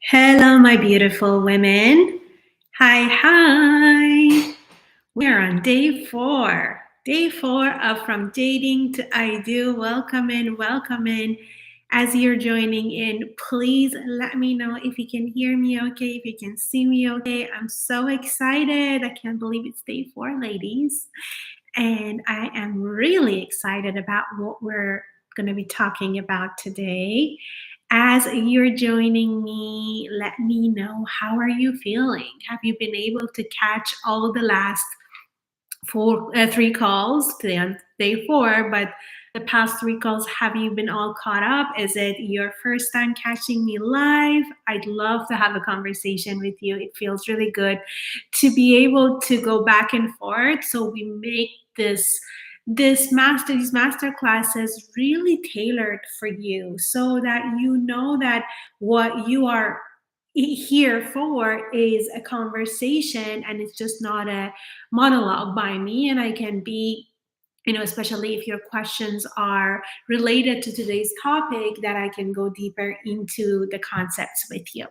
Hello, my beautiful women. Hi, hi. We're on day four. Day four of From Dating to I Do. Welcome in, welcome in. As you're joining in, please let me know if you can hear me okay, if you can see me okay. I'm so excited. I can't believe it's day four, ladies. And I am really excited about what we're going to be talking about today. As you're joining me, let me know, how are you feeling? Have you been able to catch all the last three calls today on day four? But the past three calls, have you been all caught up? Is it your first time catching me live? I'd love to have a conversation with you. It feels really good to be able to go back and forth, so we make these master classes really tailored for you, so that you know that what you are here for is a conversation, and it's just not a monologue by me. And I can be, especially if your questions are related to today's topic, that I can go deeper into the concepts with you.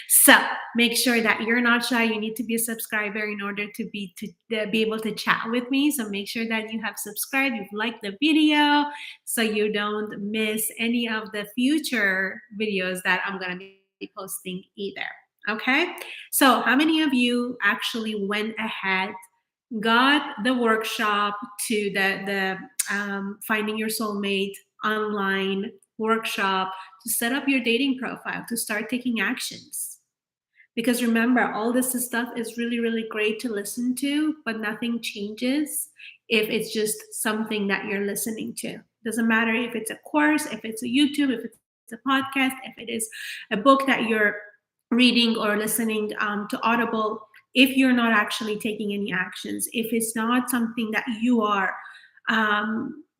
So make sure that you're not shy. You need to be a subscriber in order to be able to chat with me. So make sure that you have subscribed, you've liked the video, so you don't miss any of the future videos that I'm going to be posting either. Okay. So how many of you actually went ahead, got the workshop, to the finding your soulmate online workshop, to set up your dating profile, to start taking actions? Because remember, all this stuff is really, really great to listen to, but nothing changes if it's just something that you're listening to. Doesn't matter if it's a course, if it's a YouTube, if it's a podcast, if it is a book that you're reading or listening to Audible. If you're not actually taking any actions, if it's not something that you are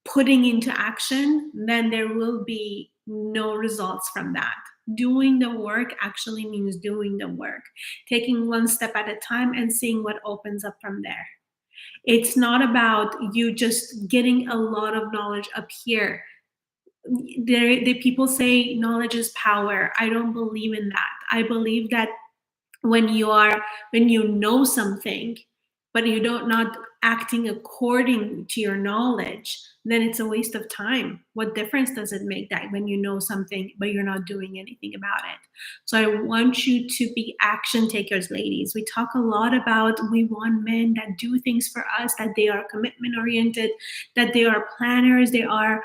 putting into action, then there will be no results from that. Doing the work actually means doing the work, taking one step at a time and seeing what opens up from there. It's not about you just getting a lot of knowledge up here. The people say knowledge is power. I don't believe in that. I believe that when you know something, but you don't not acting according to your knowledge, then it's a waste of time. What difference does it make that when you know something but you're not doing anything about it? So I want you to be action takers, ladies. We talk a lot about, we want men that do things for us, that they are commitment oriented, that they are planners, they are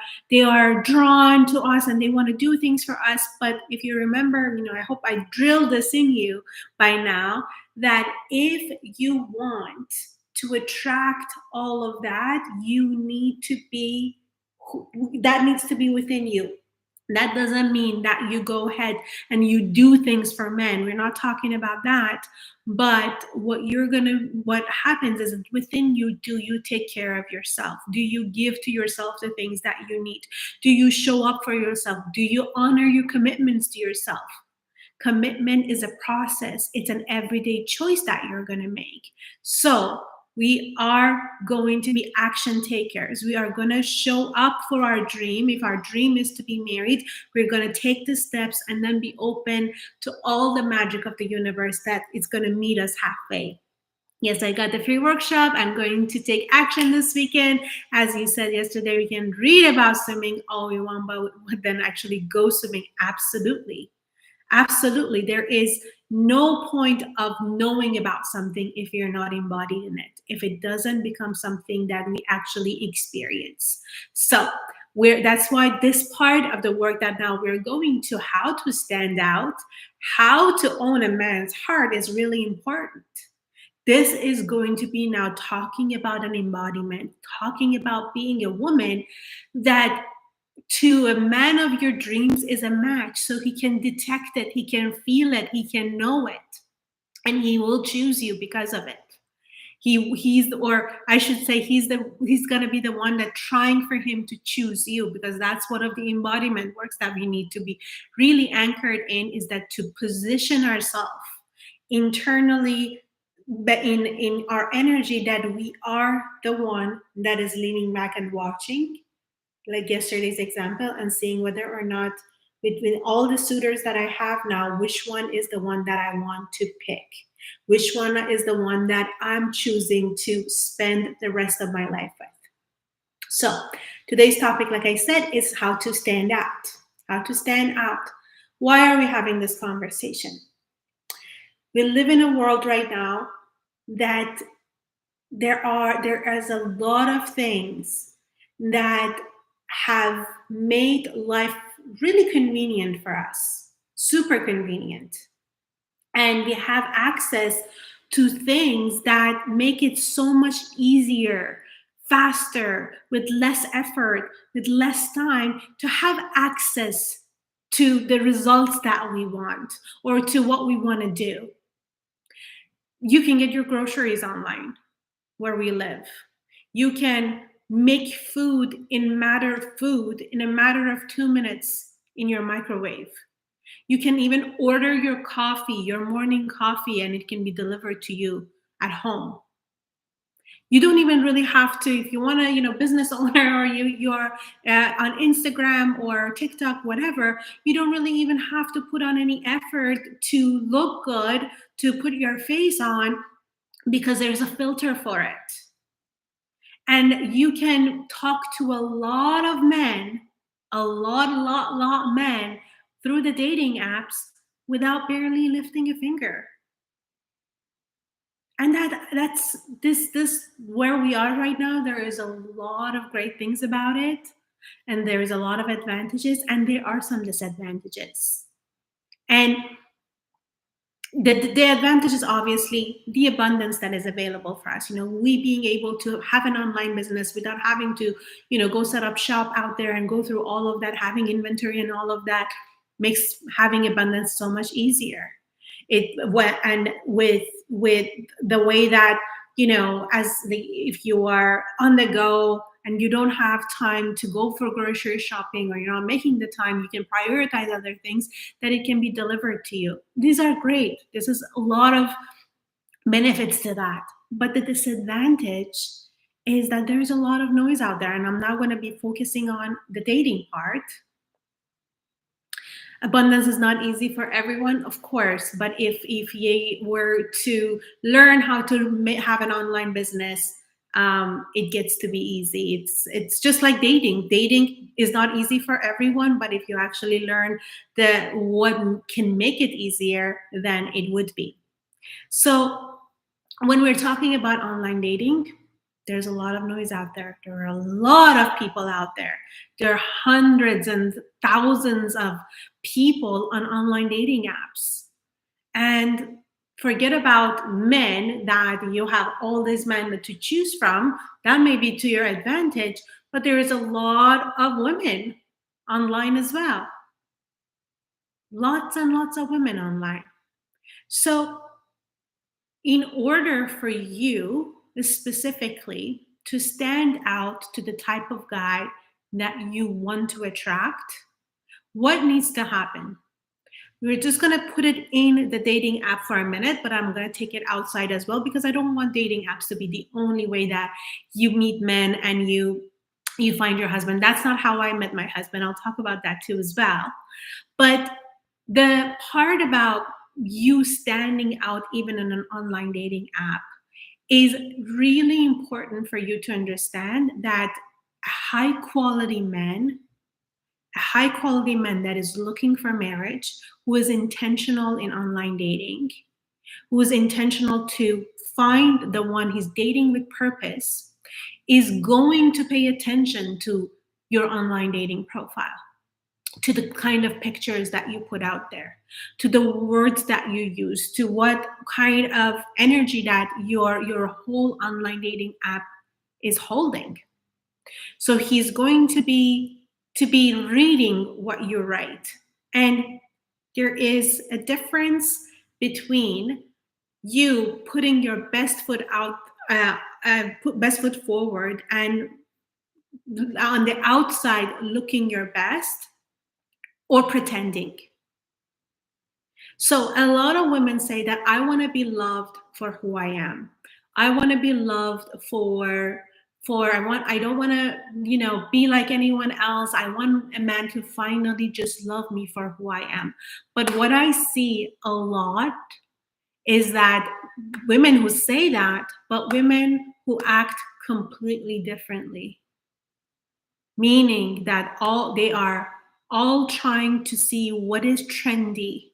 drawn to us, and they want to do things for us. But if you remember, I hope I drilled this in you by now, that if you want to attract all of that, you need to be, that needs to be within you. That doesn't mean that you go ahead and you do things for men. We're not talking about that. But what happens is, within you, do you take care of yourself? Do you give to yourself the things that you need? Do you show up for yourself? Do you honor your commitments to yourself? Commitment is a process. It's an everyday choice that you're going to make. So we are going to be action takers. We are going to show up for our dream. If our dream is to be married, we're going to take the steps and then be open to all the magic of the universe that is going to meet us halfway. Yes, I got the free workshop. I'm going to take action this weekend. As you said yesterday, we can read about swimming all we want, but then actually go swimming. Absolutely. Absolutely. There is no point of knowing about something if you're not embodied in it, if it doesn't become something that we actually experience. So that's why this part of the work that now we're going to, how to stand out, how to own a man's heart, is really important. This is going to be now talking about an embodiment, talking about being a woman that to a man of your dreams is a match, so he can detect it, he can feel it, he can know it, and he will choose you because of it. He's, or I should say, he's going to be the one that trying for him to choose you, because that's what of the embodiment works that we need to be really anchored in, is that to position ourselves internally, but in our energy, that we are the one that is leaning back and watching, like yesterday's example, and seeing whether or not Between all the suitors that I have now, which one is the one that I want to pick? Which one is the one that I'm choosing to spend the rest of my life with? So, today's topic, like I said, is how to stand out. How to stand out. Why are we having this conversation? We live in a world right now that there is a lot of things that have made life really convenient for us, super convenient. And we have access to things that make it so much easier, faster, with less effort, with less time to have access to the results that we want or to what we want to do. You can get your groceries online where we live. You can make food in a matter of 2 minutes in your microwave. You can even order your coffee, your morning coffee, and it can be delivered to you at home. You don't even really have to, if you want to, business owner, or you're on Instagram or TikTok, whatever, you don't really even have to put on any effort to look good, to put your face on, because there's a filter for it. And you can talk to a lot of men, a lot men through the dating apps without barely lifting a finger. And that's this where we are right now. There is a lot of great things about it, and there is a lot of advantages, and there are some disadvantages. And the advantage is obviously the abundance that is available for us. We being able to have an online business without having to, go set up shop out there and go through all of that, having inventory and all of that makes having abundance so much easier. And with the way that, if you are on the go and you don't have time to go for grocery shopping, or you're not making the time, you can prioritize other things, that it can be delivered to you. These are great. This is a lot of benefits to that. But the disadvantage is that there's a lot of noise out there, and I'm not going to be focusing on the dating part. Abundance is not easy for everyone, of course, but if you were to learn how to have an online business, it gets to be easy. It's just like dating. Dating is not easy for everyone, but if you actually learn what can make it easier, then it would be. So when we're talking about online dating, there's a lot of noise out there. There are a lot of people out there. There are hundreds and thousands of people on online dating apps. And forget about men, that you have all these men to choose from. That may be to your advantage, but there is a lot of women online as well. Lots and lots of women online. So in order for you specifically to stand out to the type of guy that you want to attract, what needs to happen? We're just going to put it in the dating app for a minute, but I'm going to take it outside as well, because I don't want dating apps to be the only way that you meet men and you find your husband. That's not how I met my husband. I'll talk about that too as well. But the part about you standing out even in an online dating app is really important for you to understand that a high quality man that is looking for marriage, who is intentional in online dating, who is intentional to find the one he's dating with purpose, is going to pay attention to your online dating profile, to the kind of pictures that you put out there, to the words that you use, to what kind of energy that your whole online dating app is holding. So he's going to be reading what you write. And there is a difference between you putting your best foot out, best foot forward, and on the outside looking your best, or pretending. So a lot of women say that I want to be loved for who I am. I want to be loved for I don't want to, be like anyone else. I want a man to finally just love me for who I am. But what I see a lot is that women who say that, but women who act completely differently, meaning that they are all trying to see what is trendy.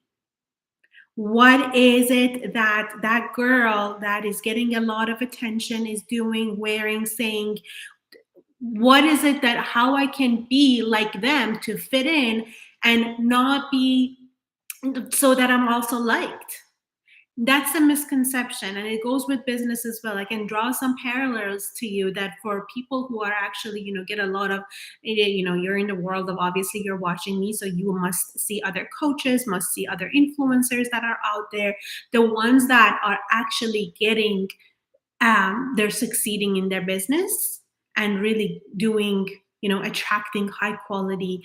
What is it that that girl that is getting a lot of attention is doing, wearing, saying? What is it that how I can be like them to fit in and not be, so that I'm also liked? That's a misconception, and it goes with business as well. I can draw some parallels to you that for people who are actually, get a lot of, you're in the world of, obviously you're watching me, so you must see other coaches, must see other influencers that are out there, the ones that are actually getting, they're succeeding in their business and really doing, attracting high quality,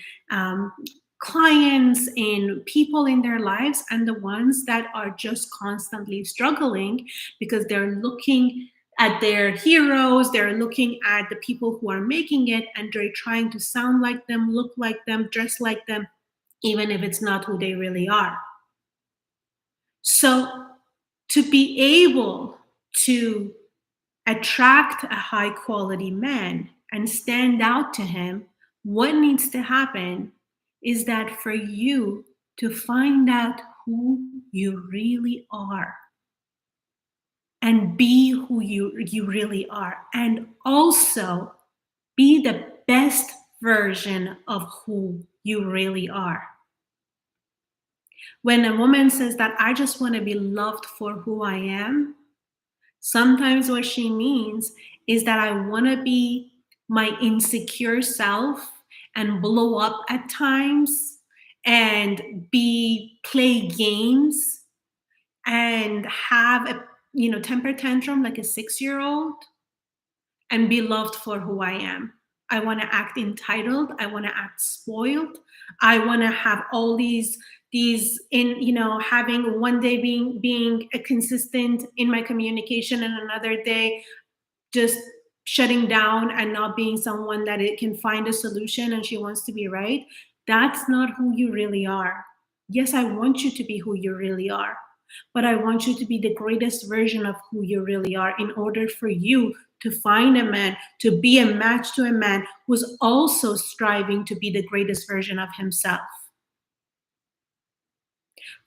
clients and people in their lives, and the ones that are just constantly struggling because they're looking at their heroes, they're looking at the people who are making it, and they're trying to sound like them, look like them, dress like them, even if it's not who they really are. So to be able to attract a high quality man and stand out to him, what needs to happen is that for you to find out who you really are and be who you really are, and also be the best version of who you really are. When a woman says that I just want to be loved for who I am, sometimes what she means is that I want to be my insecure self and blow up at times and be play games and have a, temper tantrum like a 6-year-old and be loved for who I am. I want to act entitled. I want to act spoiled. I want to have all these in, having one day being a consistent in my communication and another day just shutting down and not being someone that it can find a solution and she wants to be right. That's not who you really are. Yes, I want you to be who you really are, but I want you to be the greatest version of who you really are in order for you to find a man, to be a match to a man who's also striving to be the greatest version of himself.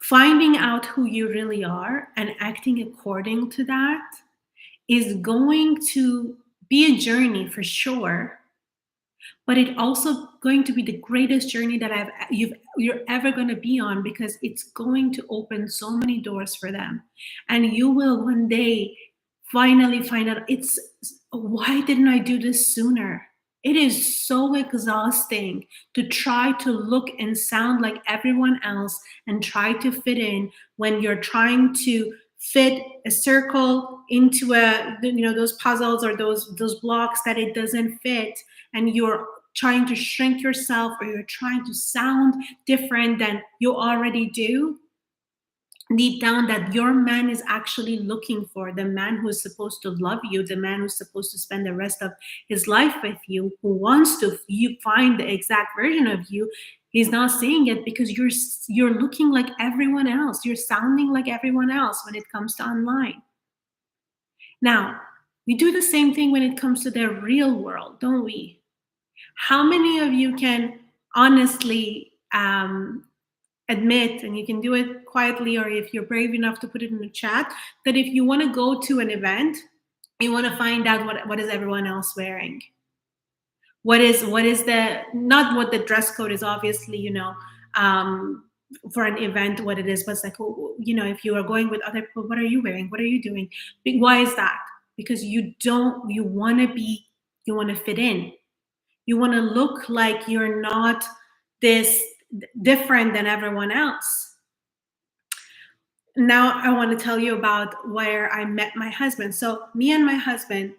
Finding out who you really are and acting according to that is going to be a journey for sure, but it's also going to be the greatest journey that you're ever going to be on, because it's going to open so many doors for them, and you will one day finally find out, it's why didn't I do this sooner? It is so exhausting to try to look and sound like everyone else and try to fit in when you're trying to fit a circle into those puzzles or those blocks that it doesn't fit, and you're trying to shrink yourself or you're trying to sound different than you already do. Deep down, that your man is actually looking for, the man who's supposed to love you, the man who's supposed to spend the rest of his life with you, who wants to you find the exact version of you, he's not saying it because you're looking like everyone else, you're sounding like everyone else when it comes to online. Now, we do the same thing when it comes to the real world, don't we? How many of you can honestly admit, and you can do it quietly or if you're brave enough to put it in the chat, that if you want to go to an event, you want to find out what is everyone else wearing? What is the, not what the dress code is, obviously, for an event, what it is, but it's like, if you are going with other people, what are you wearing? What are you doing? Why is that? Because you want to fit in. You want to look like you're not this different than everyone else. Now I want to tell you about where I met my husband. So me and my husband,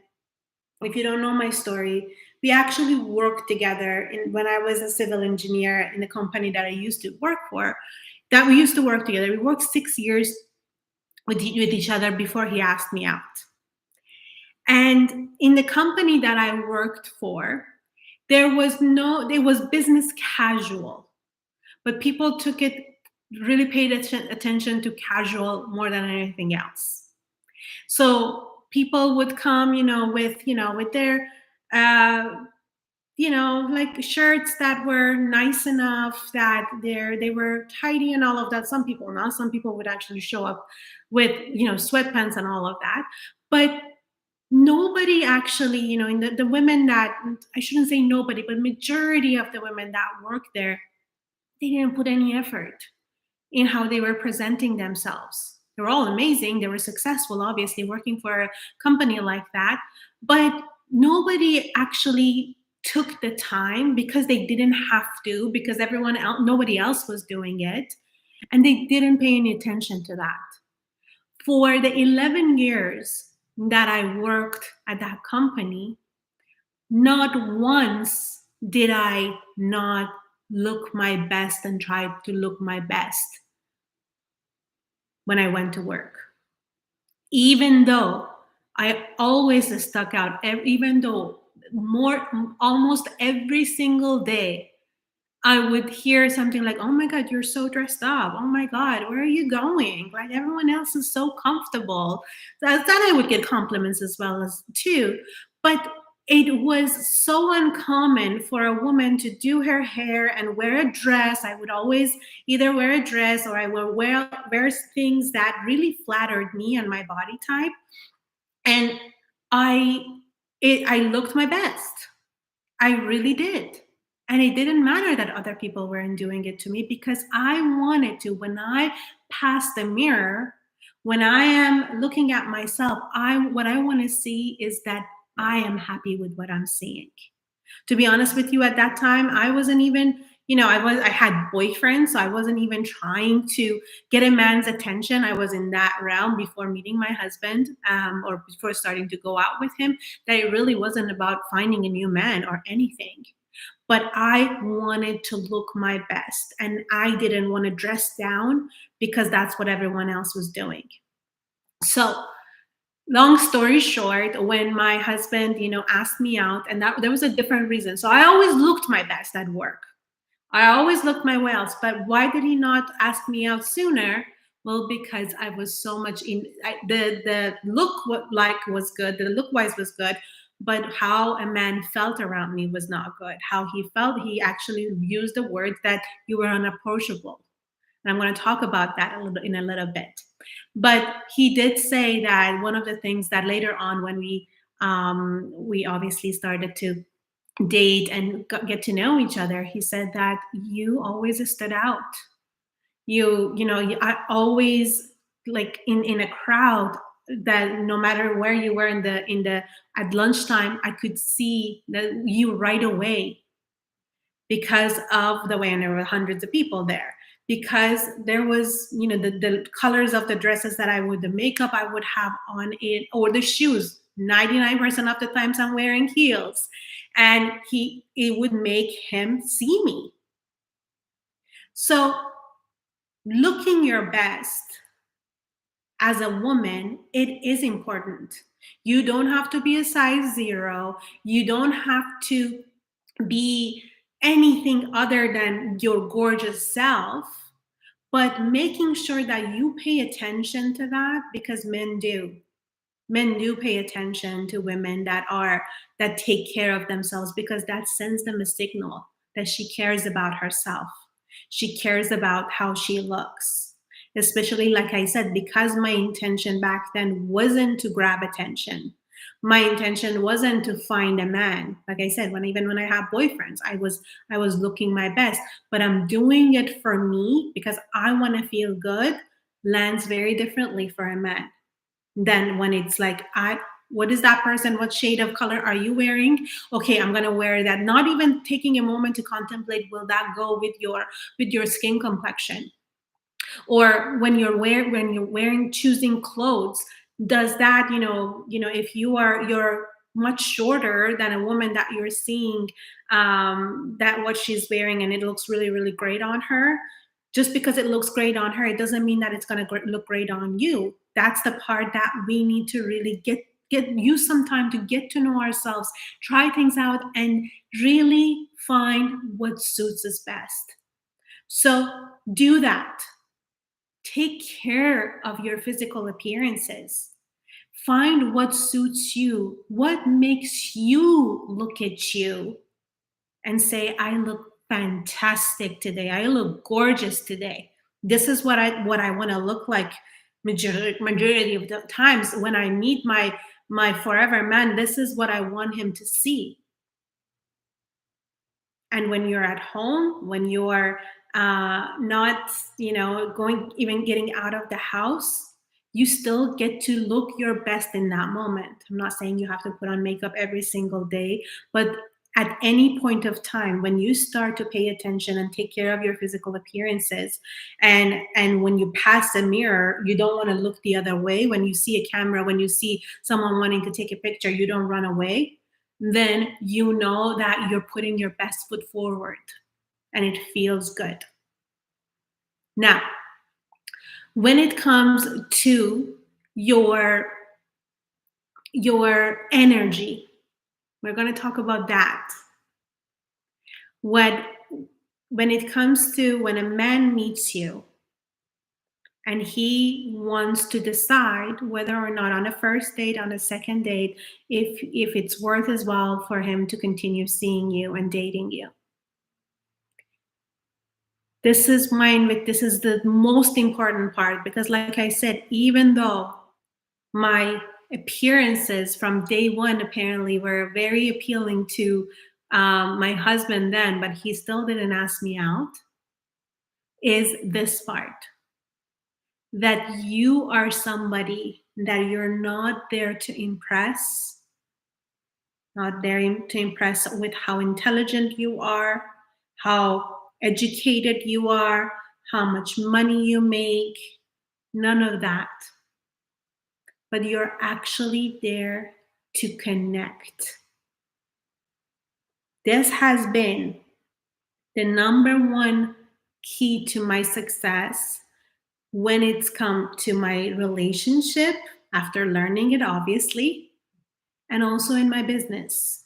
if you don't know my story, we actually worked together when I was a civil engineer in the company that I used to work for, that we used to work together. We worked 6 years with each other before he asked me out. And in the company that I worked for, it was business casual, but people took it, really paid attention to casual more than anything else. So people would come, with their, uh, like shirts that were nice enough, that they were tidy and all of that. Some people not. Some people would actually show up with, sweatpants and all of that. But nobody actually, in the women that, I shouldn't say nobody, but majority of the women that worked there, they didn't put any effort in how they were presenting themselves. They were all amazing. They were successful, obviously, working for a company like that. But nobody actually took the time, because they didn't have to, because nobody else was doing it. And they didn't pay any attention to that. For the 11 years that I worked at that company, not once did I not look my best and try to look my best when I went to work. Even though I always stuck out, even though almost every single day, I would hear something like, "Oh my God, you're so dressed up. Oh my God, where are you going? Like everyone else is so comfortable." That I would get compliments as well as too. But it was so uncommon for a woman to do her hair and wear a dress. I would always either wear a dress, or I would wear things that really flattered me and my body type. And I I looked my best. I really did. And it didn't matter that other people weren't doing it to me, because I wanted to. When I pass the mirror, when I am looking at myself, what I want to see is that I am happy with what I'm seeing. To be honest with you, at that time, I wasn't even, I had boyfriends, so I wasn't even trying to get a man's attention. I was in that realm before meeting my husband, or before starting to go out with him, that it really wasn't about finding a new man or anything. But I wanted to look my best, and I didn't want to dress down because that's what everyone else was doing. So, long story short, when my husband, asked me out, and that there was a different reason. So I always looked my best at work. I always looked my best. But why did he not ask me out sooner? Well, because I was so much the look was good, the look wise was good, but how a man felt around me was not good. How he felt, he actually used the word that you were unapproachable. And I'm going to talk about that in a little bit. But he did say that one of the things that later on, when we obviously started to date and get to know each other, he said that you always stood out. I always, like, in a crowd, that no matter where you were in the at lunchtime, I could see that you right away, because of the way, and there were hundreds of people there, because there was, the colors of the dresses that the makeup I would have on it, or the shoes. 99% of the times I'm wearing heels, and it would make him see me. So looking your best as a woman, it is important. You don't have to be a size 0. You don't have to be anything other than your gorgeous self, but making sure that you pay attention to that, because men do pay attention to women that take care of themselves, because that sends them a signal that she cares about herself. She cares about how she looks. Especially, like I said, because my intention back then wasn't to grab attention. My intention wasn't to find a man. Like I said, even when I have boyfriends, I was looking my best. But I'm doing it for me, because I want to feel good. Lands very differently for a man than when it's like, what is that person? What shade of color are you wearing? Okay, I'm gonna wear that. Not even taking a moment to contemplate, will that go with your skin complexion? Or when you're choosing clothes, does that, if you're much shorter than a woman that you're seeing, that what she's wearing, and it looks really, really great on her, just because it looks great on her, it doesn't mean that it's going to look great on you. That's the part that we need to really use some time to get to know ourselves, try things out, and really find what suits us best. So do that. Take care of your physical appearances. Find what suits you, what makes you look at you and say, I look fantastic today. I look gorgeous today. This is what I want to look like majority of the times when I meet my forever man. This is what I want him to see. And when you're at home, when you're not, going, even getting out of the house, you still get to look your best in that moment. I'm not saying you have to put on makeup every single day, but at any point of time, when you start to pay attention and take care of your physical appearances, and when you pass a mirror, you don't want to look the other way. When you see a camera, when you see someone wanting to take a picture, you don't run away. Then you know that you're putting your best foot forward and it feels good. Now, when it comes to your energy, we're going to talk about that. When it comes to when a man meets you and he wants to decide whether or not on a first date, on a second date, if it's worth as well for him to continue seeing you and dating you. This is the most important part, because like I said, even though my appearances from day one apparently were very appealing to my husband then, but he still didn't ask me out, is this part. That you are somebody that you're not there to impress, not there to impress with how intelligent you are, how educated you are, how much money you make, none of that. But you're actually there to connect. This has been the number one key to my success when it's come to my relationship, after learning it, obviously, and also in my business.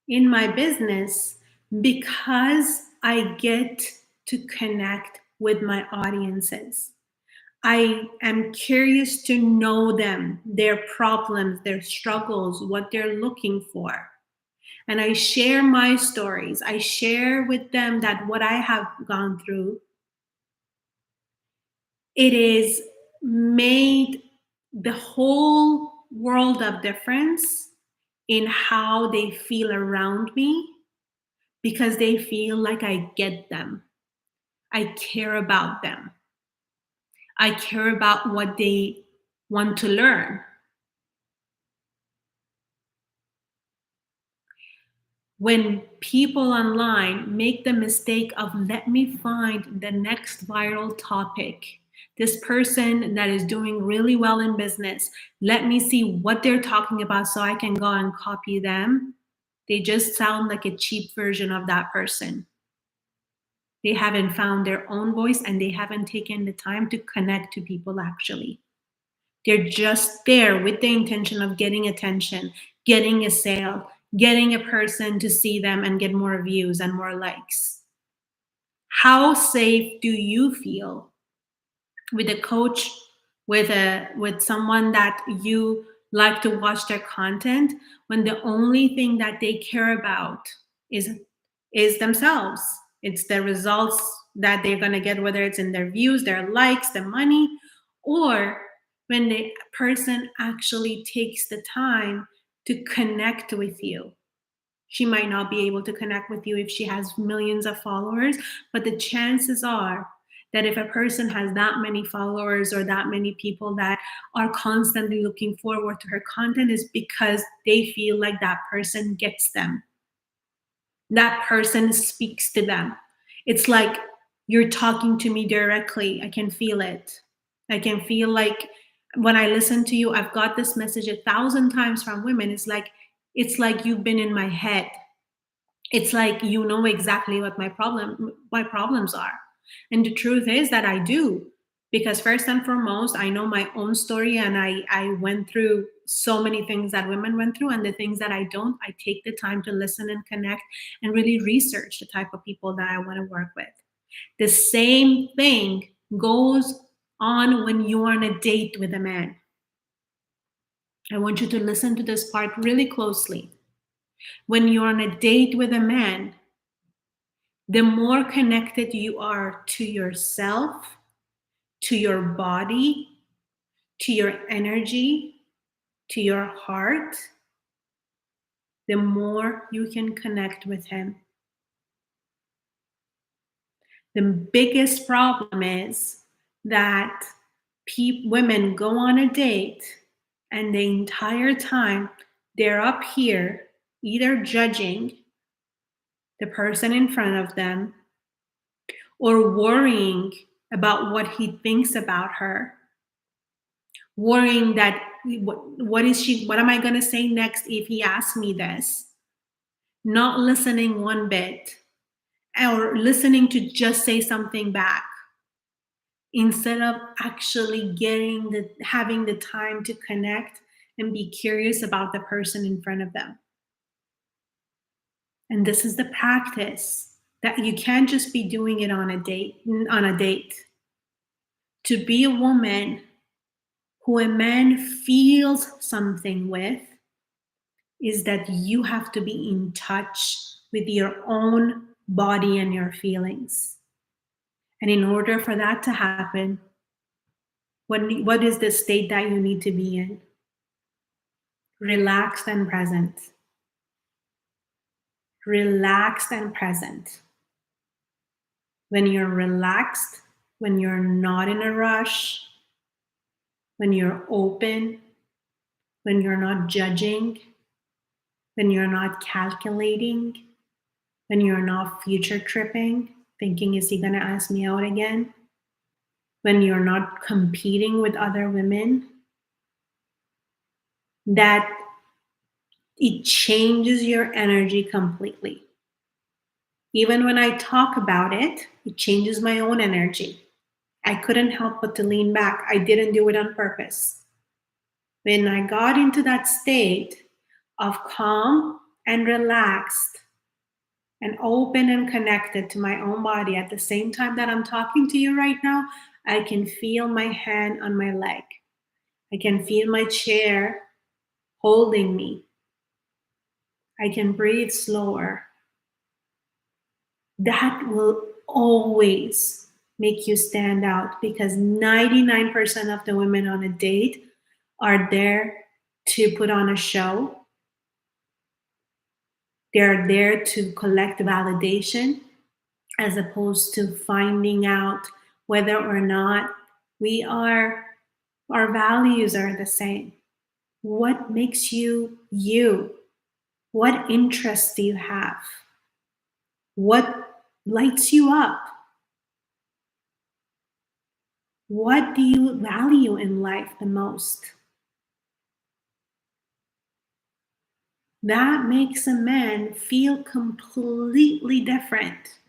In my business, because I get to connect with my audiences. I am curious to know them, their problems, their struggles, what they're looking for. And I share my stories. I share with them that what I have gone through, it is made the whole world of difference in how they feel around me, because they feel like I get them. I care about them. I care about what they want to learn. When people online make the mistake of, let me find the next viral topic, this person that is doing really well in business, let me see what they're talking about so I can go and copy them, they just sound like a cheap version of that person. They haven't found their own voice and they haven't taken the time to connect to people actually. They're just there with the intention of getting attention, getting a sale, getting a person to see them and get more views and more likes. How safe do you feel with a coach, with someone that you like to watch their content, when the only thing that they care about is themselves? It's the results that they're going to get, whether it's in their views, their likes, the money, or when the person actually takes the time to connect with you. She might not be able to connect with you if she has millions of followers, but the chances are that if a person has that many followers or that many people that are constantly looking forward to her content, is because they feel like that person gets them. That person speaks to them. It's like you're talking to me directly. I can feel it. I can feel like when I listen to you, I've got this message 1,000 times from women. It's like you've been in my head. It's like you know exactly what my problems are. And the truth is that I do. Because first and foremost, I know my own story, and I went through so many things that women went through, and the things that I don't, I take the time to listen and connect and really research the type of people that I want to work with. The same thing goes on when you're on a date with a man. I want you to listen to this part really closely. When you're on a date with a man, the more connected you are to yourself, to your body, to your energy, to your heart, the more you can connect with him. The biggest problem is that women go on a date and the entire time they're up here either judging the person in front of them or worrying about what he thinks about her, worrying that what am I going to say next if he asks me this, not listening one bit, or listening to just say something back instead of actually having the time to connect and be curious about the person in front of them. And this is the practice that you can't just be doing it on a date. To be a woman who a man feels something with is that you have to be in touch with your own body and your feelings. And in order for that to happen, what is the state that you need to be in? Relaxed and present. Relaxed and present. When you're relaxed, when you're not in a rush, when you're open, when you're not judging, when you're not calculating, when you're not future tripping, thinking, is he going to ask me out again? When you're not competing with other women, that it changes your energy completely. Even when I talk about it, it changes my own energy. I couldn't help but to lean back. I didn't do it on purpose. When I got into that state of calm and relaxed and open and connected to my own body at the same time that I'm talking to you right now, I can feel my hand on my leg. I can feel my chair holding me. I can breathe slower. That will always make you stand out, because 99% of the women on a date are there to put on a show. They're there to collect validation as opposed to finding out whether or not our values are the same. What makes you you? What interests do you have? What lights you up? What do you value in life the most? That makes a man feel completely different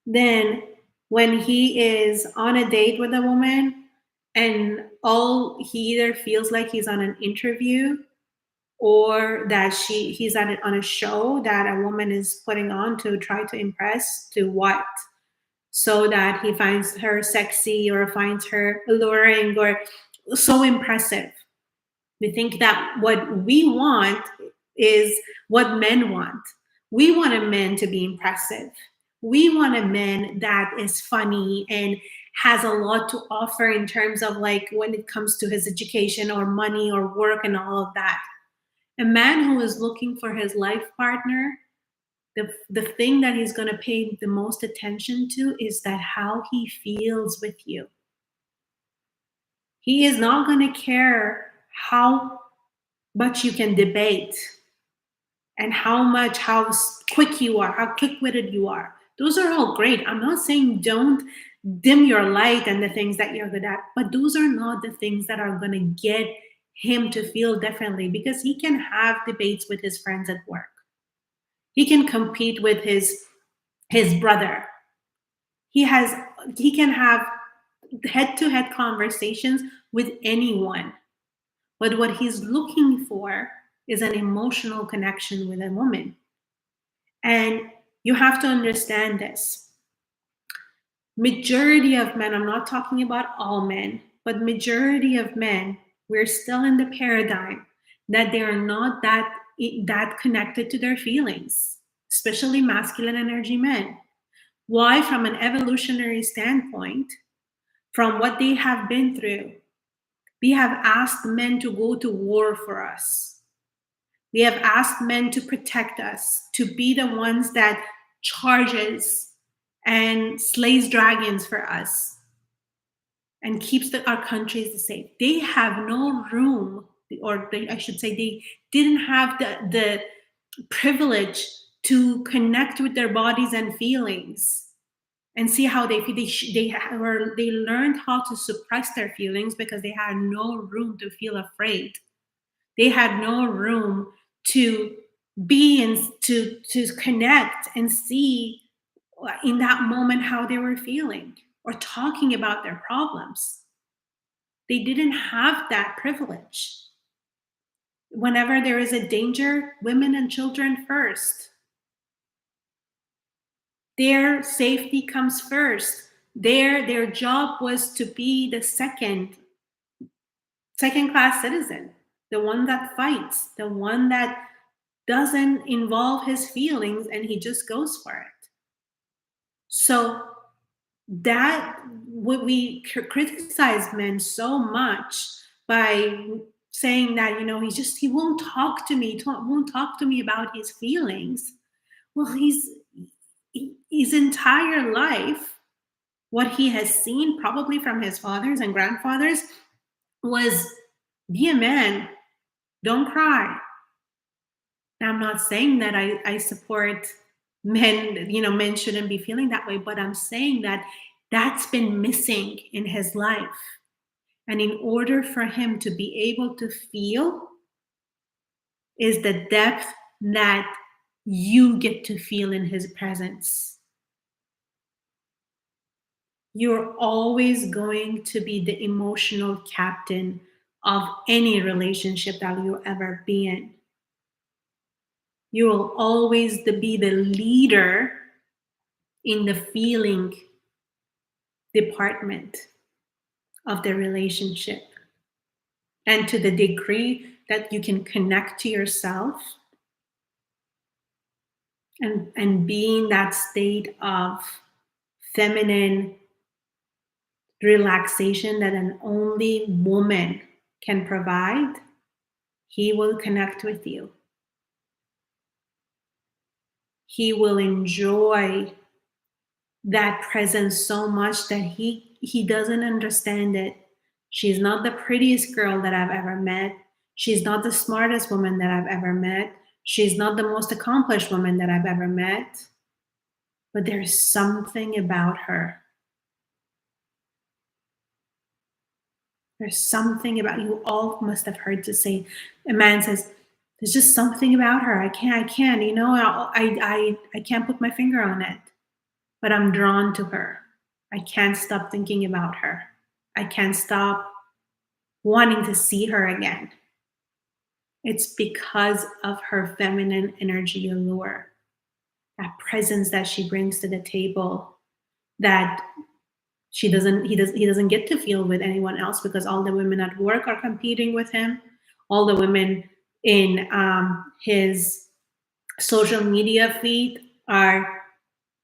than when he is on a date with a woman and all he either feels like he's on an interview or that he's on a show that a woman is putting on to try to impress, to what? So that he finds her sexy or finds her alluring or so impressive. We think that what we want is what men want. We want a man to be impressive. We want a man that is funny and has a lot to offer in terms of, like, when it comes to his education or money or work and all of that. A man who is looking for his life partner, the thing that he's going to pay the most attention to is that how he feels with you. He is not going to care how much you can debate and how quick you are, how quick-witted you are. Those are all great. I'm not saying don't dim your light and the things that you're good at, but those are not the things that are going to get him to feel differently, because he can have debates with his friends at work. He can compete with his brother. He can have head-to-head conversations with anyone. But what he's looking for is an emotional connection with a woman. And you have to understand this. Majority of men, I'm not talking about all men, but majority of men, we're still in the paradigm that they are not that connected to their feelings, especially masculine energy men. Why? From an evolutionary standpoint, from what they have been through, we have asked men to go to war for us. We have asked men to protect us, to be the ones that charges and slays dragons for us and keeps our countries safe. They have no room, I should say, they didn't have the privilege to connect with their bodies and feelings and see how they feel. They learned how to suppress their feelings because they had no room to feel afraid. They had no room to be and to connect and see in that moment how they were feeling or talking about their problems. They didn't have that privilege. Whenever there is a danger, women and children first. Their safety comes first. Their job was to be the second class citizen, the one that fights, the one that doesn't involve his feelings and he just goes for it. So that what we criticize men so much by saying that he won't talk to me, won't talk to me about his feelings. Well, his entire life, what he has seen probably from his fathers and grandfathers was be a man, don't cry. Now, I'm not saying that I support men, men shouldn't be feeling that way, but I'm saying that that's been missing in his life. And in order for him to be able to feel is the depth that you get to feel in his presence. You're always going to be the emotional captain of any relationship that you'll ever be in. You will always be the leader in the feeling department of the relationship. And to the degree that you can connect to yourself and be in that state of feminine relaxation that an only woman can provide, he will connect with you. He will enjoy that presence so much that he doesn't understand it. She's not the prettiest girl that I've ever met. She's not the smartest woman that I've ever met. She's not the most accomplished woman that I've ever met. But there's something about her. There's something about you. All must have heard to say, a man says, there's just something about her. I can't, I can't put my finger on it. But I'm drawn to her. I can't stop thinking about her. I can't stop wanting to see her again. It's because of her feminine energy allure, that presence that she brings to the table, that he doesn't get to feel with anyone else because all the women at work are competing with him. All the women in his social media feed are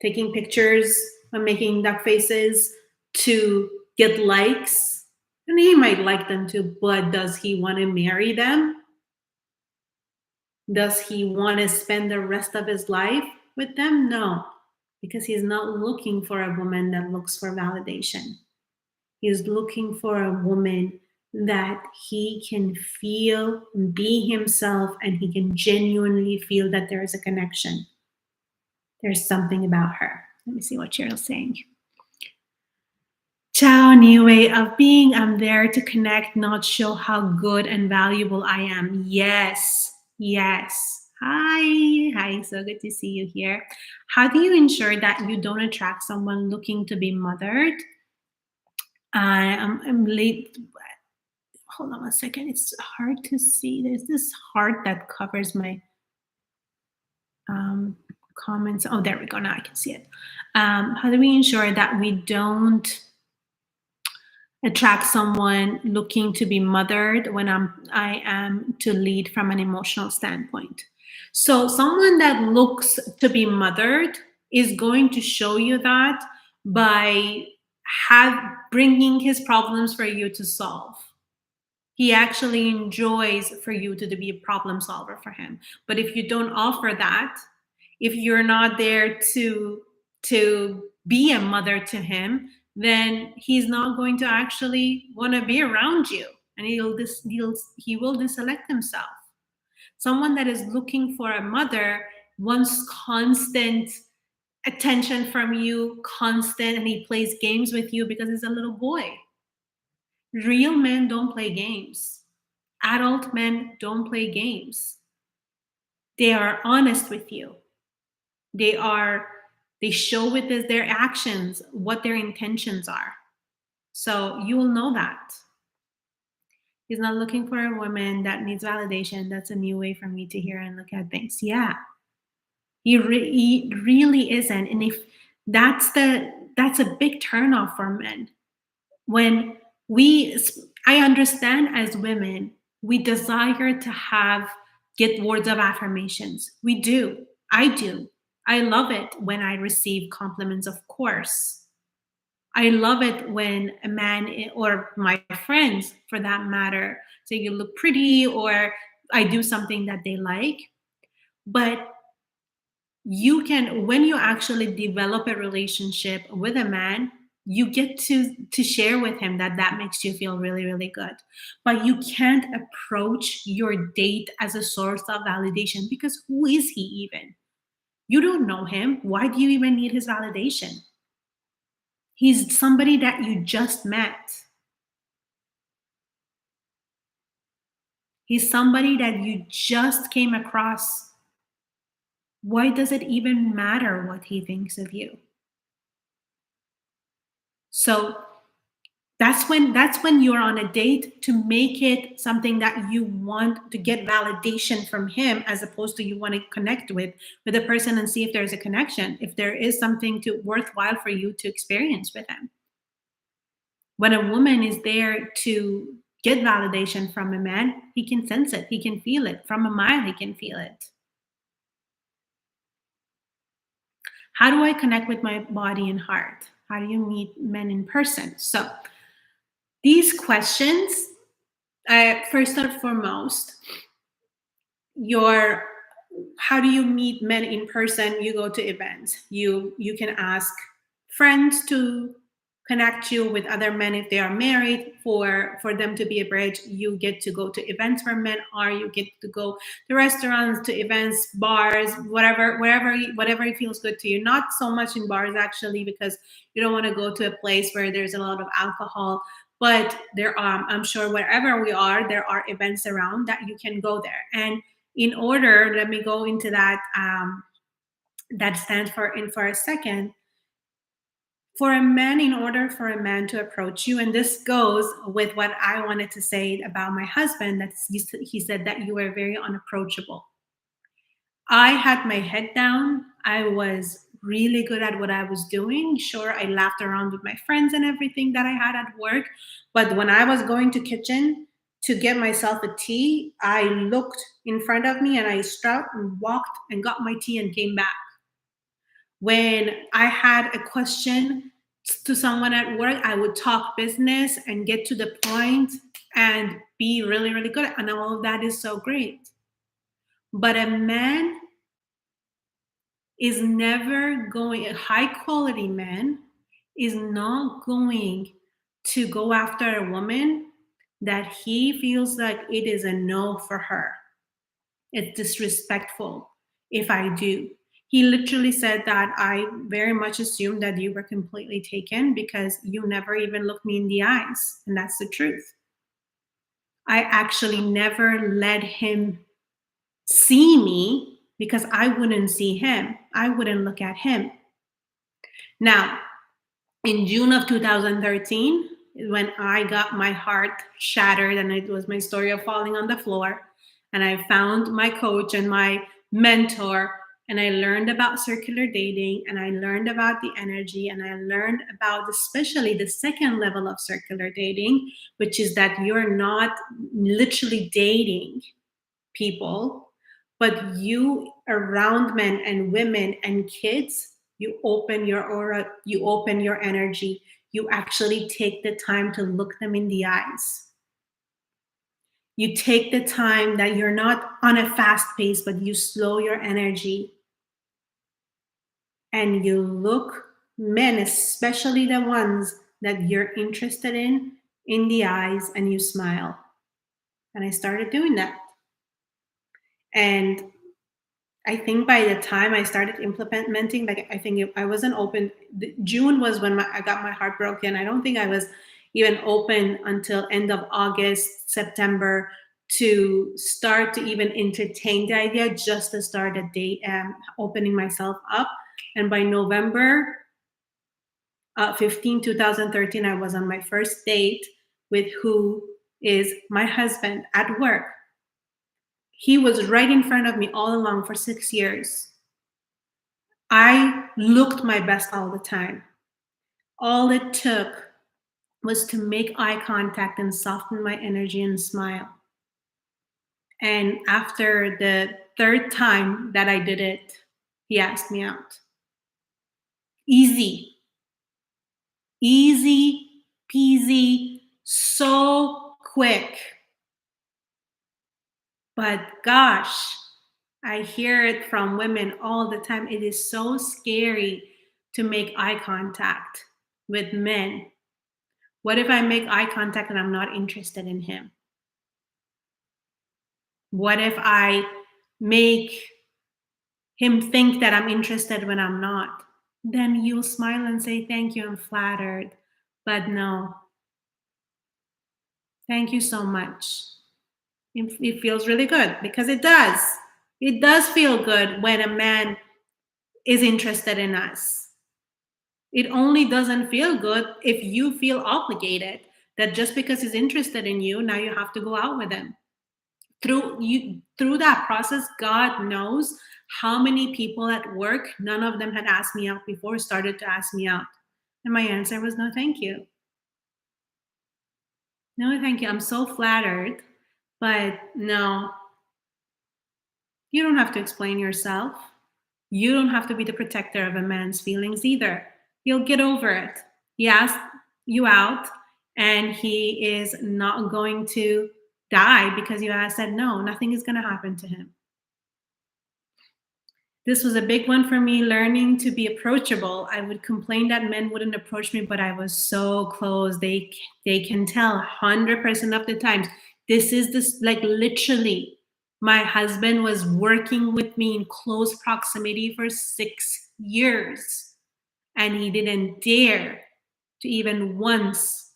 taking pictures and making duck faces to get likes. And he might like them too, but does he want to marry them? Does he want to spend the rest of his life with them? No, because he's not looking for a woman that looks for validation. He's looking for a woman that he can feel, be himself, and he can genuinely feel that there is a connection. There's something about her. Let me see what Cheryl's saying. Ciao, new way of being. I'm there to connect, not show how good and valuable I am. Yes. Hi, so good to see you here. How do you ensure that you don't attract someone looking to be mothered? I'm late. Hold on 1 second. It's hard to see. There's this heart that covers my um, comments. Oh, there we go. Now I can see it. How do we ensure that we don't attract someone looking to be mothered when I am to lead from an emotional standpoint? So someone that looks to be mothered is going to show you that by have bringing his problems for you to solve. He actually enjoys for you to be a problem solver for him. But if you don't offer that, if you're not there to be a mother to him, then he's not going to actually want to be around you, and he will disselect himself. Someone that is looking for a mother wants constant attention from you, constant, and he plays games with you because he's a little boy. Real men don't play games. Adult men don't play games. They are honest with you. They show with their actions what their intentions are. So you will know that. He's not looking for a woman that needs validation. That's a new way for me to hear and look at things. Yeah, he really isn't. And if that's a big turnoff for men. When we, I understand as women, we desire to get words of affirmations. We do. I do. I love it when I receive compliments, of course. I love it when a man or my friends, for that matter, say you look pretty or I do something that they like. But you can, when you actually develop a relationship with a man, you get to share with him that makes you feel really, really good. But you can't approach your date as a source of validation, because who is he even? You don't know him. Why do you even need his validation? He's somebody that you just met. He's somebody that you just came across. Why does it even matter what he thinks of you? So that's when you're on a date, to make it something that you want to get validation from him, as opposed to you want to connect with the person and see if there's a connection, if there is something to worthwhile for you to experience with him. When a woman is there to get validation from a man, he can sense it, he can feel it from a mile, he can feel it. How do I connect with my body and heart? How do you meet men in person? So these questions, first and foremost, your how do you meet men in person? You go to events. You can ask friends to connect you with other men if they are married, for them to be a bridge. You get to go to events where men are. You get to go to restaurants, to events, bars, whatever it feels good to you. Not so much in bars, actually, because you don't want to go to a place where there's a lot of alcohol. But there are, I'm sure, wherever we are, there are events around that you can go there. And in order, let me go into that that stands for a second. For a man, in order for a man to approach you, and this goes with what I wanted to say about my husband, that he said that you were very unapproachable. I had my head down. I was really good at what I was doing. Sure, I laughed around with my friends and everything that I had at work. But when I was going to kitchen to get myself a tea, I looked in front of me and I stopped and walked and got my tea and came back. When I had a question to someone at work, I would talk business and get to the point and be really, really good. And all of that is so great. But a man is never going, a high quality man is not going to go after a woman that he feels like it is a no for her. It's disrespectful if I do. He literally said that I very much assumed that you were completely taken because you never even looked me in the eyes. And that's the truth. I actually never let him see me because I wouldn't see him. I wouldn't look at him. Now, in June of 2013, when I got my heart shattered, and it was my story of falling on the floor. And I found my coach and my mentor, and I learned about circular dating, and I learned about the energy, and I learned about especially the second level of circular dating, which is that you're not literally dating people, but you around men and women and kids, you open your aura, you open your energy, you actually take the time to look them in the eyes. You take the time that you're not on a fast pace, but you slow your energy and you look men, especially the ones that you're interested in the eyes, and you smile. And I started doing that. And I think by the time I started implementing, like I think I wasn't open. June was when I got my heart broken. I don't think I was even open until end of August, September, to start to even entertain the idea, just to start a date, opening myself up. And by November 15, 2013, I was on my first date with who is my husband at work. He was right in front of me all along for 6 years. I looked my best all the time. All it took was to make eye contact and soften my energy and smile. And after the third time that I did it, he asked me out. Easy, easy peasy, so quick. But gosh, I hear it from women all the time. It is so scary to make eye contact with men. What if I make eye contact and I'm not interested in him? What if I make him think that I'm interested when I'm not? Then you'll smile and say, "Thank you, I'm flattered." But no, thank you so much. It feels really good, because it does. It does feel good when a man is interested in us. It only doesn't feel good if you feel obligated that just because he's interested in you, now you have to go out with him. Through that process, God knows how many people at work, none of them had asked me out before, started to ask me out. And my answer was no, thank you. No, thank you. I'm so flattered. But no, you don't have to explain yourself. You don't have to be the protector of a man's feelings either. He'll get over it. He asked you out, and he is not going to die because you said no. Nothing is going to happen to him. This was a big one for me, learning to be approachable. I would complain that men wouldn't approach me, but I was so close. They can tell 100% of the times. This is this, like, literally, my husband was working with me in close proximity for 6 years, and he didn't dare to even once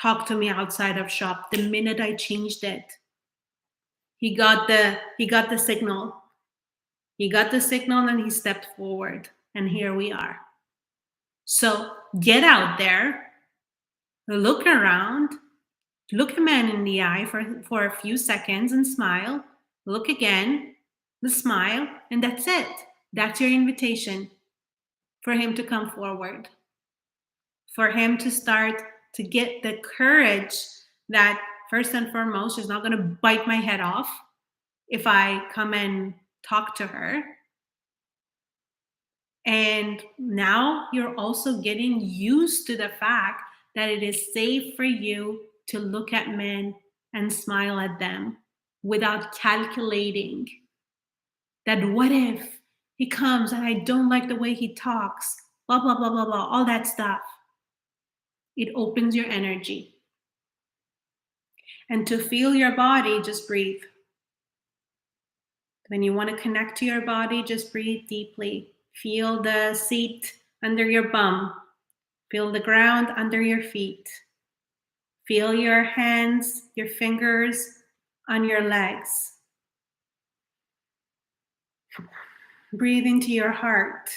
talk to me outside of shop. The minute I changed it, he got the signal. He got the signal and he stepped forward, and here we are. So get out there, look around, look a man in the eye for a few seconds and smile. Look again, the smile, and that's it. That's your invitation for him to come forward, for him to start to get the courage that, first and foremost, she's not going to bite my head off if I come and talk to her. And now you're also getting used to the fact that it is safe for you to look at men and smile at them without calculating that what if he comes and I don't like the way he talks, blah, blah, blah, blah, blah, all that stuff. It opens your energy. And to feel your body, just breathe. When you want to connect to your body, just breathe deeply. Feel the seat under your bum. Feel the ground under your feet. Feel your hands, your fingers on your legs. Breathe into your heart.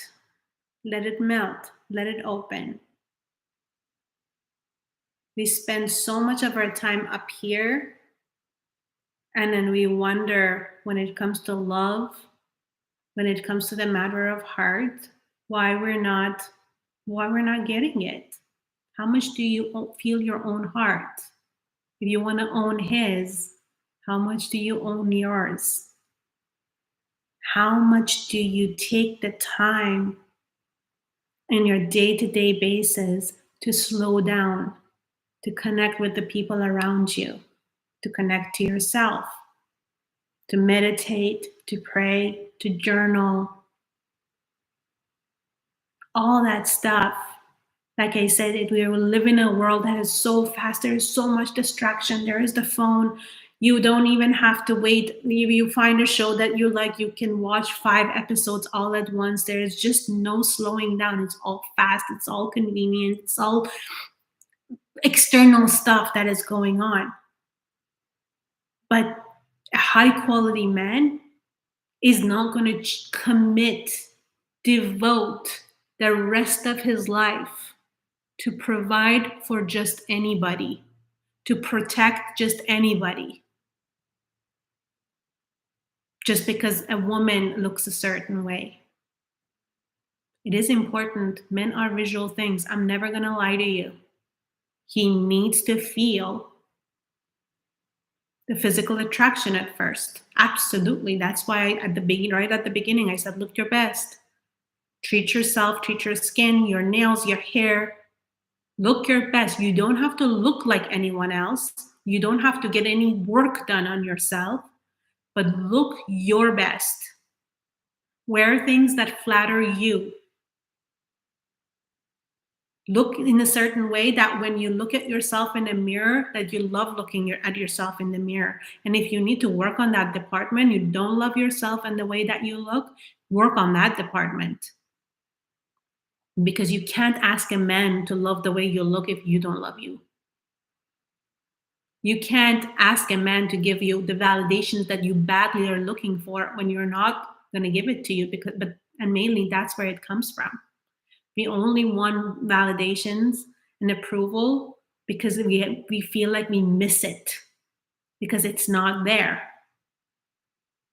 Let it melt. Let it open. We spend so much of our time up here, and then we wonder when it comes to love, when it comes to the matter of heart, why we're not getting it. How much do you feel your own heart? If you want to own his, how much do you own yours? How much do you take the time in your day-to-day basis to slow down, to connect with the people around you, to connect to yourself, to meditate, to pray, to journal, all that stuff. Like I said, we live in a world that is so fast. There is so much distraction. There is the phone. You don't even have to wait. If you find a show that you like, you can watch 5 episodes all at once. There is just no slowing down. It's all fast. It's all convenient. It's all external stuff that is going on. But a high quality man is not going to commit, devote the rest of his life to provide for just anybody, to protect just anybody, just because a woman looks a certain way. It is important. Men are visual things. I'm never going to lie to you. He needs to feel the physical attraction at first. Absolutely. That's why at the beginning, right at the beginning, I said, look your best. Treat yourself, treat your skin, your nails, your hair. Look your best. You don't have to look like anyone else. You don't have to get any work done on yourself, but look your best. Wear things that flatter you. Look in a certain way that when you look at yourself in the mirror, that you love looking at yourself in the mirror. And if you need to work on that department, you don't love yourself and the way that you look, work on that department. Because you can't ask a man to love the way you look if you don't love you. You can't ask a man to give you the validations that you badly are looking for when you're not going to give it to you, and mainly that's where it comes from. We only want validations and approval because we feel like we miss it because it's not there.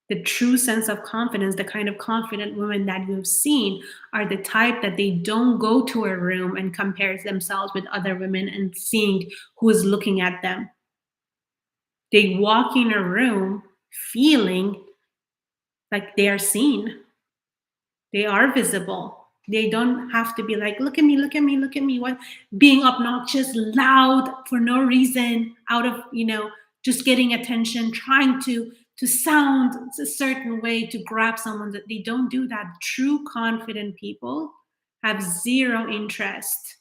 The true sense of confidence, the kind of confident women that you've seen, are the type that they don't go to a room and compare themselves with other women and seeing who is looking at them. They walk in a room feeling like they are seen. They are visible. They don't have to be like, look at me, look at me, look at me. What, being obnoxious, loud for no reason, out of, just getting attention, trying to sound a certain way to grab someone. That they don't do that. True confident people have zero interest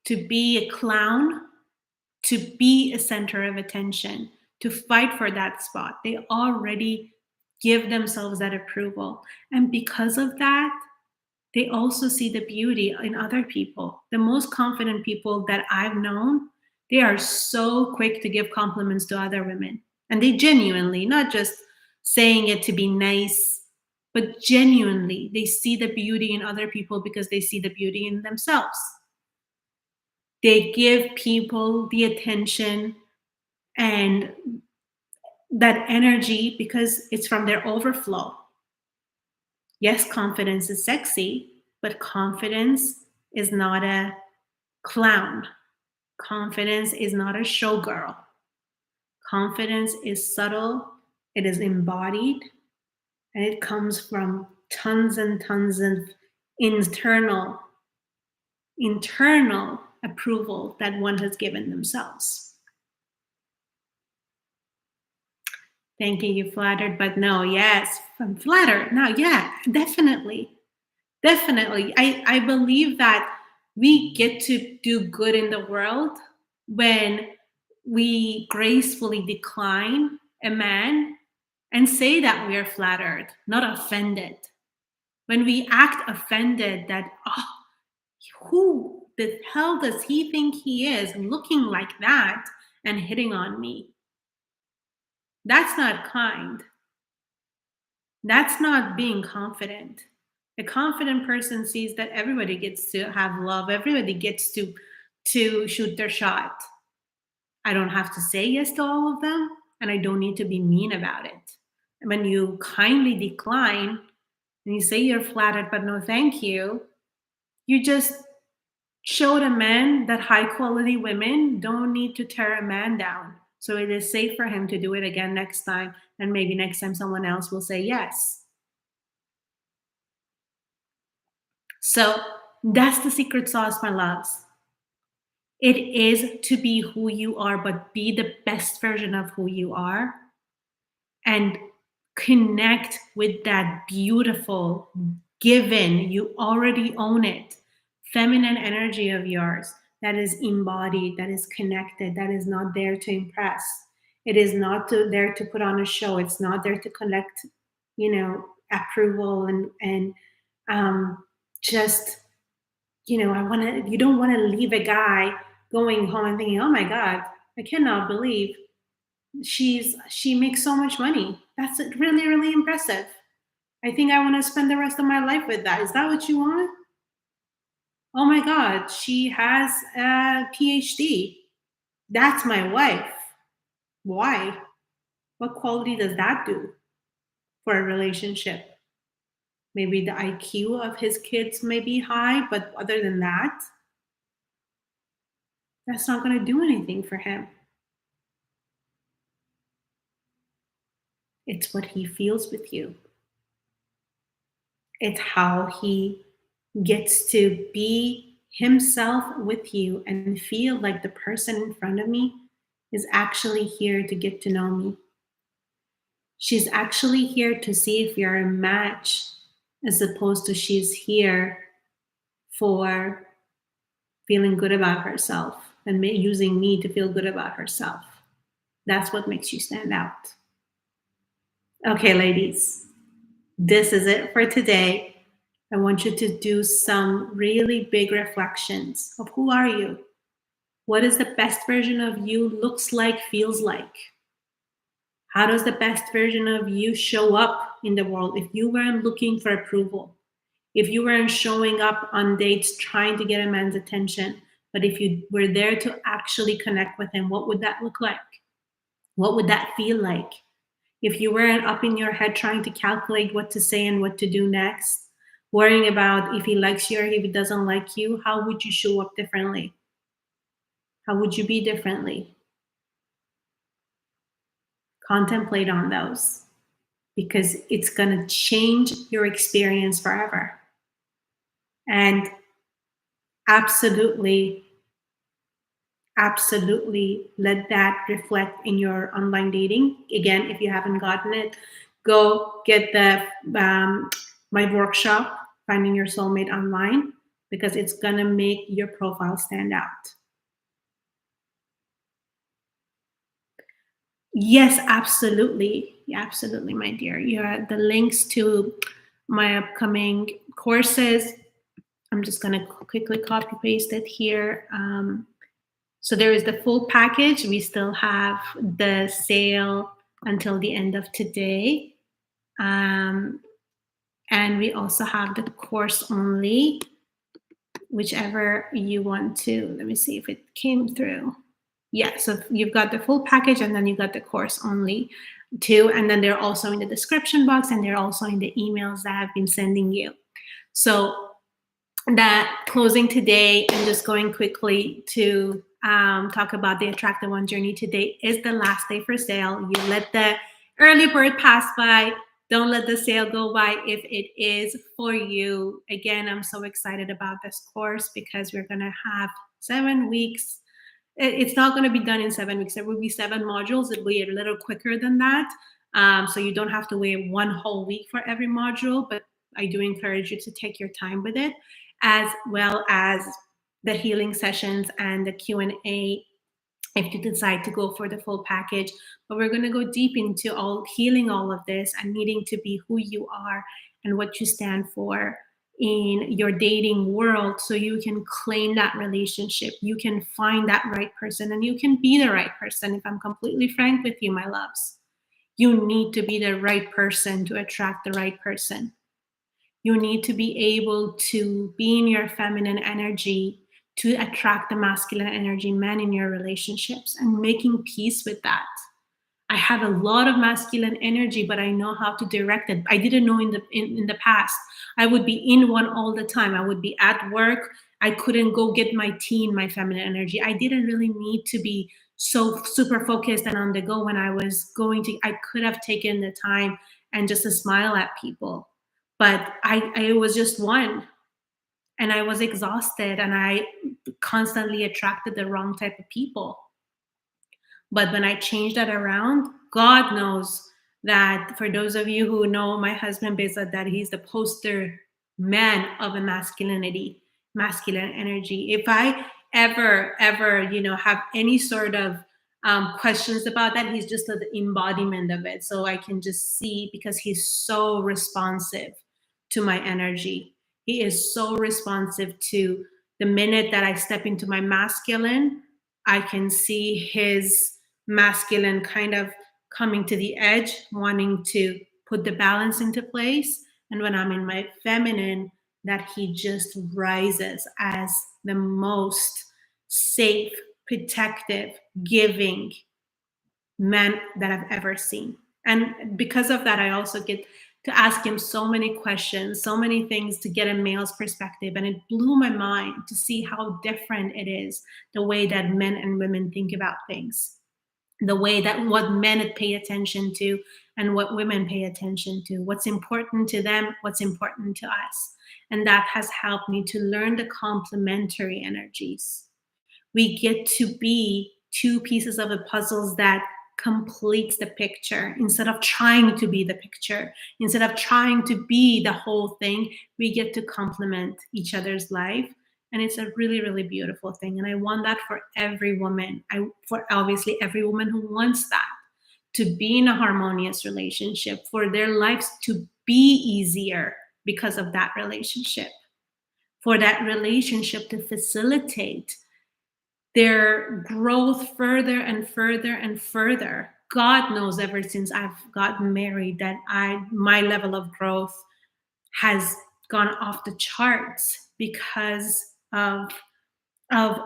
to be a clown, to be a center of attention, to fight for that spot. They already give themselves that approval. And because of that, they also see the beauty in other people. The most confident people that I've known, they are so quick to give compliments to other women. And they genuinely, not just saying it to be nice, but genuinely, they see the beauty in other people because they see the beauty in themselves. They give people the attention and that energy because it's from their overflow. Yes, confidence is sexy, but confidence is not a clown. Confidence is not a showgirl. Confidence is subtle, it is embodied, and it comes from tons and tons of internal approval that one has given themselves. Thank you, you flattered, but no, yes, I'm flattered. No, yeah, definitely. Definitely. I believe that we get to do good in the world when we gracefully decline a man and say that we are flattered, not offended. When we act offended that, oh, who the hell does he think he is looking like that and hitting on me? That's not kind. That's not being confident. A confident person sees that everybody gets to have love, everybody gets to shoot their shot. I don't have to say yes to all of them, and I don't need to be mean about it. And when you kindly decline and you say you're flattered but no thank you just showed a man that high quality women don't need to tear a man down. So it is safe for him to do it again next time. And maybe next time someone else will say yes. So that's the secret sauce, my loves. It is to be who you are, but be the best version of who you are and connect with that beautiful, given, you already own it, feminine energy of yours that is embodied, that is connected, that is not there to impress. It is not there to put on a show. It's not there to collect, approval and um, just, you don't want to leave a guy going home and thinking, oh my God, I cannot believe she makes so much money. That's really, really impressive. I think I want to spend the rest of my life with that. Is that what you want? Oh my God, she has a PhD. That's my wife. Why? What quality does that do for a relationship? Maybe the IQ of his kids may be high, but other than that, that's not going to do anything for him. It's what he feels with you. It's how he gets to be himself with you and feel like the person in front of me is actually here to get to know me. She's actually here to see if you're a match, as opposed to she's here for feeling good about herself and using me to feel good about herself. That's what makes you stand out. Okay, ladies, this is it for today. I want you to do some really big reflections of who are you? What is the best version of you looks like, feels like? How does the best version of you show up in the world if you weren't looking for approval? If you weren't showing up on dates trying to get a man's attention, but if you were there to actually connect with him, what would that look like? What would that feel like? If you weren't up in your head trying to calculate what to say and what to do next, worrying about if he likes you or if he doesn't like you, how would you show up differently? How would you be differently? Contemplate on those because it's going to change your experience forever. And absolutely, absolutely let that reflect in your online dating. Again, if you haven't gotten it, go get the my workshop, Finding Your Soulmate Online, because it's going to make your profile stand out. Yes, absolutely. Absolutely, my dear. Yeah, the links to my upcoming courses. I'm just going to quickly copy paste it here. So there is the full package. We still have the sale until the end of today. And we also have the course only, whichever you want to. Let me see if it came through. Yeah, so you've got the full package and then you got the course only too. And then they're also in the description box and they're also in the emails that I've been sending you. So that closing today and just going quickly to talk about the Attract the One journey. Today is the last day for sale. You let the early bird pass by. Don't let the sale go by if it is for you. Again, I'm so excited about this course because we're going to have 7 weeks. It's not going to be done in 7 weeks. There will be 7 modules. It'll be a little quicker than that. So you don't have to wait 1 whole week for every module, but I do encourage you to take your time with it, as well as the healing sessions and the Q&A if you decide to go for the full package. But we're going to go deep into healing all of this and needing to be who you are and what you stand for in your dating world so you can claim that relationship. You can find that right person and you can be the right person. If I'm completely frank with you, my loves, you need to be the right person to attract the right person. You need to be able to be in your feminine energy to attract the masculine energy men in your relationships and making peace with that. I have a lot of masculine energy, but I know how to direct it. I didn't know in the past. I would be in one all the time. I would be at work. I couldn't go get my tea in my feminine energy. I didn't really need to be so super focused and on the go when I was going to. I could have taken the time and just to smile at people, but I was just one, and I was exhausted, and I constantly attracted the wrong type of people. But when I changed that around, God knows that for those of you who know my husband Bezat, that he's the poster man of a masculinity, masculine energy. If I ever, have any sort of questions about that, he's just the embodiment of it. So I can just see because he's so responsive to my energy. He is so responsive to the minute that I step into my masculine, I can see his masculine kind of coming to the edge, wanting to put the balance into place. And when I'm in my feminine, that he just rises as the most safe, protective, giving man that I've ever seen. And because of that, I also get to ask him so many questions, so many things to get a male's perspective. And it blew my mind to see how different it is the way that men and women think about things, the way that what men pay attention to and what women pay attention to, what's important to them, what's important to us. And that has helped me to learn the complementary energies. We get to be two pieces of the puzzles that completes the picture instead of trying to be the picture, instead of trying to be the whole thing. We get to complement each other's life, and it's a really, really beautiful thing. And I want that for every woman. For obviously every woman who wants that, to be in a harmonious relationship, for their lives to be easier because of that relationship, for that relationship to facilitate their growth further and further and further. God knows ever since I've gotten married that my level of growth has gone off the charts because of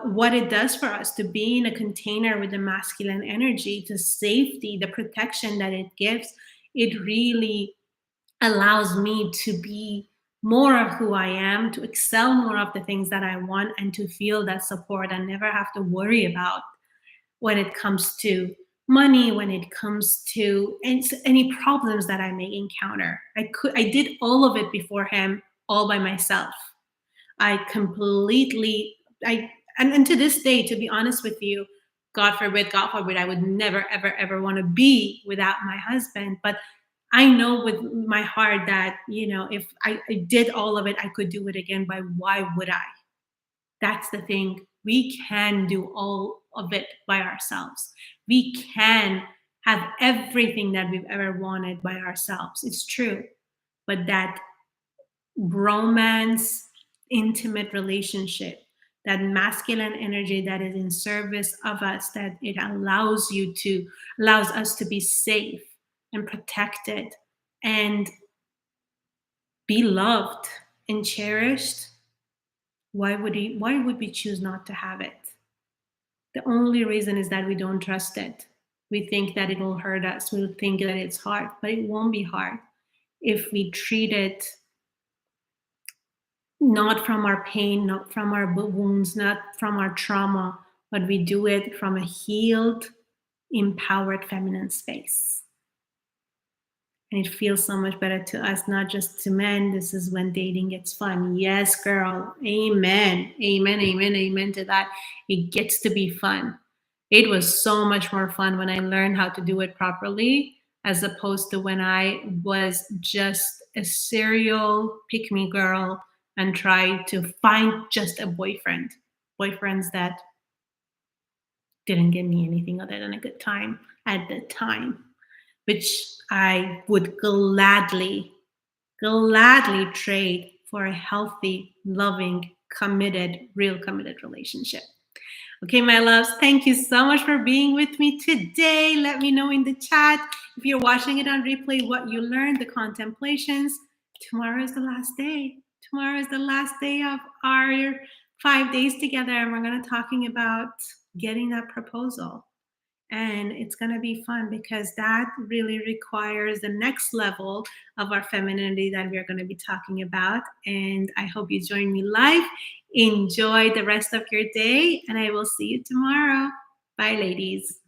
what it does for us to be in a container with the masculine energy, the safety, the protection that it gives. It really allows me to be more of who I am, to excel more of the things that I want, and to feel that support and never have to worry about when it comes to money, when it comes to any problems that I may encounter. I did all of it before him all by myself. I completely I and to this day, to be honest with you, God forbid, I would never, ever, ever want to be without my husband. But I know with my heart that, if I did all of it, I could do it again. But why would I? That's the thing. We can do all of it by ourselves. We can have everything that we've ever wanted by ourselves. It's true. But that romance, intimate relationship, that masculine energy that is in service of us, that it allows us to be safe and protected and be loved and cherished. Why would we choose not to have it? The only reason is that we don't trust it. We think that it will hurt us. We think that it's hard, but it won't be hard if we treat it not from our pain, not from our wounds, not from our trauma, but we do it from a healed, empowered feminine space. And it feels so much better to us, not just to men. This is when dating gets fun. Yes, girl. Amen. Amen. Amen. Amen to that. It gets to be fun. It was so much more fun when I learned how to do it properly, as opposed to when I was just a serial pick me girl and tried to find just a boyfriend. Boyfriends that didn't give me anything other than a good time at the time, which I would gladly trade for a healthy, loving, committed, real committed relationship. Okay, my loves, thank you so much for being with me today. Let me know in the chat if you're watching it on replay what you learned, the contemplations. Tomorrow is the last day. Tomorrow is the last day of our 5 days together, and we're going to talking about getting that proposal. And it's going to be fun because that really requires the next level of our femininity that we're going to be talking about. And I hope you join me live. Enjoy the rest of your day, and I will see you tomorrow. Bye, ladies.